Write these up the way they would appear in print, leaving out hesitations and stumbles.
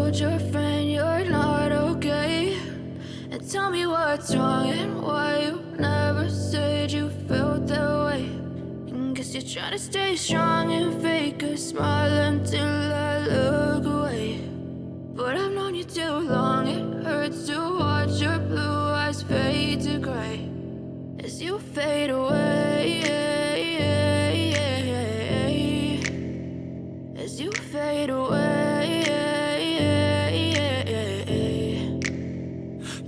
told your friend you're not okay? And tell me what's wrong and why you never said you felt that way. And guess you're trying to stay strong and fake a smile until I look away. But I've known you too long, it hurts to watch your blue eyes fade to gray as you fade away, as you fade away.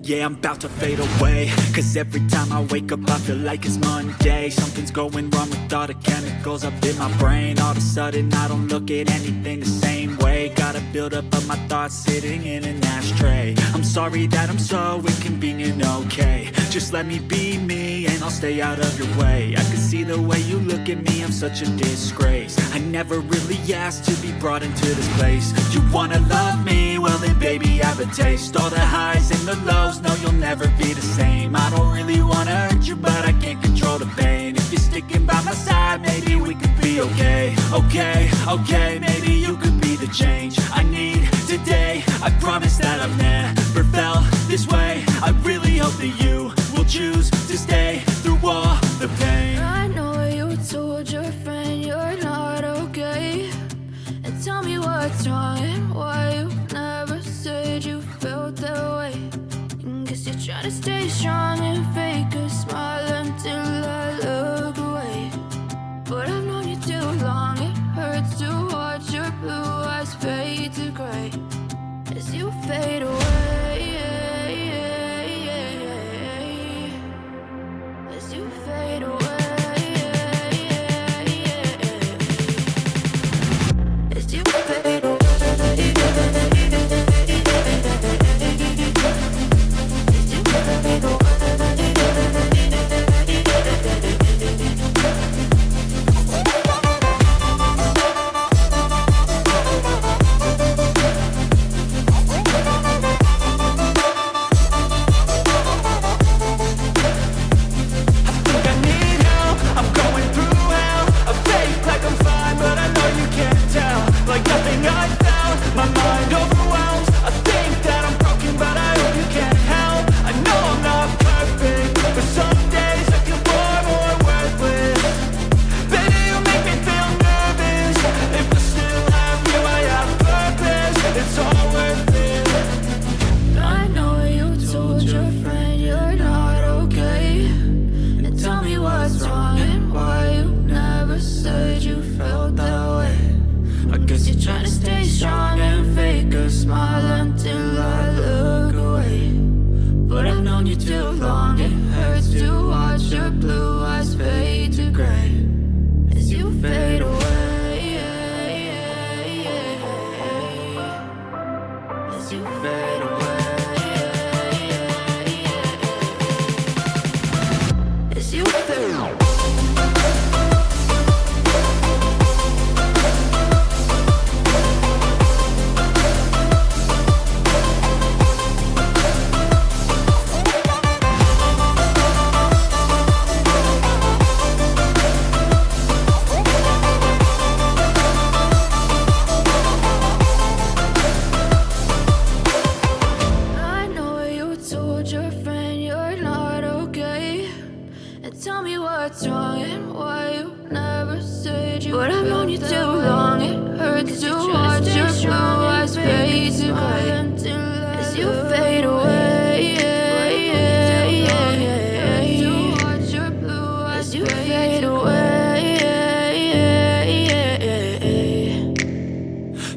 Yeah, I'm about to fade away, cause every time I wake up I feel like it's Monday. Something's going wrong with all the chemicals up in my brain. All of a sudden I don't look at anything the same way. Gotta build up of my thoughts sitting in an ashtray. I'm sorry that I'm so inconvenient, okay? Just let me be me and I'll stay out of your way. I can see the way you look at me, I'm such a disgrace. I never really asked to be brought into this place. You wanna love me? Well then baby have a taste. All the highs and the lows, no you'll never be the same. I don't really wanna hurt you but I can't control the pain. If you're sticking by my side maybe we could be okay. Okay, maybe you could be the change I need today. I promise that I've never felt this way. I really hope that you will choose to stay through all the pain. I know you told your friend you're not okay. And tell me what's wrong and why you never said you felt that way. And guess you're trying to stay strong and fake a smile until I look away. But I've known you too long, it hurts to watch your blue eyes fade to gray as you fade away, as you fade away, as you fade away.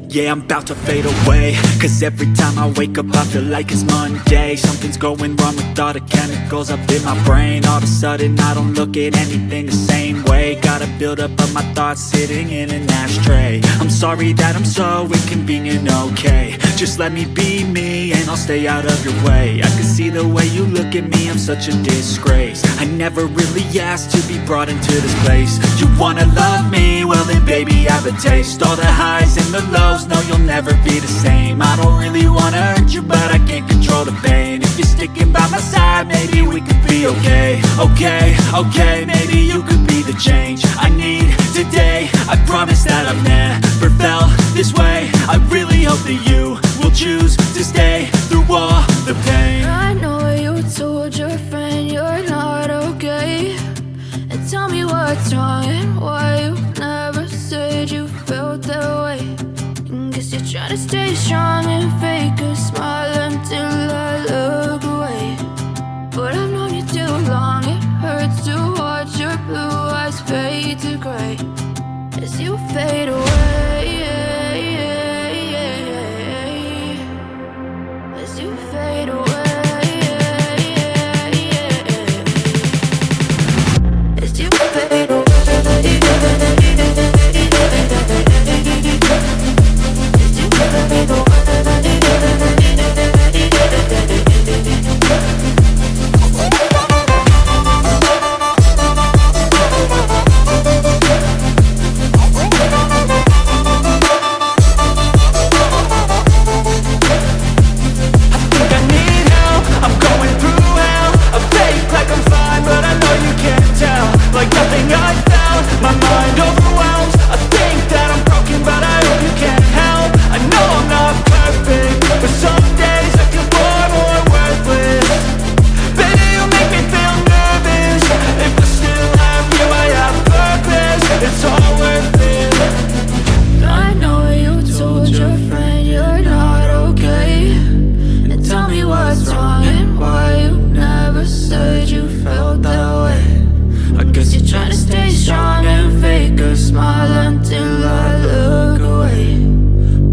Yeah, I'm about to fade away, cause every time I wake up I feel like it's Monday. Something's going wrong with all the chemicals up in my brain. All of a sudden I don't look at anything the same way. Gotta build up of my thoughts sitting in an ashtray. I'm sorry that I'm so inconvenient, okay? Just let me be me and I'll stay out of your way. I can see the way you look at me, I'm such a disgrace. I never really asked to be brought into this place. You wanna love me? Well then baby have a taste. All the highs and the lows, no you'll never be the same. I don't really wanna hurt you but I can't control the pain. If you're sticking by my side maybe we could be okay. Okay, maybe you could be the change I need today. I promise that I've never felt this way. I really hope that you will choose to stay through all the pain. I know you told your friend you're not okay, and tell me what's wrong and why you never said you felt that way. Guess you're trying to stay strong and fake a smile until I look away. But I've known you too long, it hurts to watch your blue eyes fade to grey as you fade away. As you fade away. As you fade away. Like nothing I found, my mind overwhelms. I think that I'm broken, but I hope you can't help. I know I'm not perfect, but some days I feel far more worthless. Baby, you make me feel nervous. If I still have you, I have purpose. It's all worth it. I know you told your friend you're not okay, and tell me what's wrong and why you never said you felt that way. I guess you're trying to stay strong and fake a smile until I look away.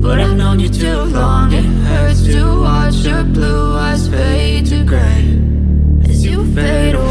But I've known you too long, it hurts to watch your blue eyes fade to grey as you fade away.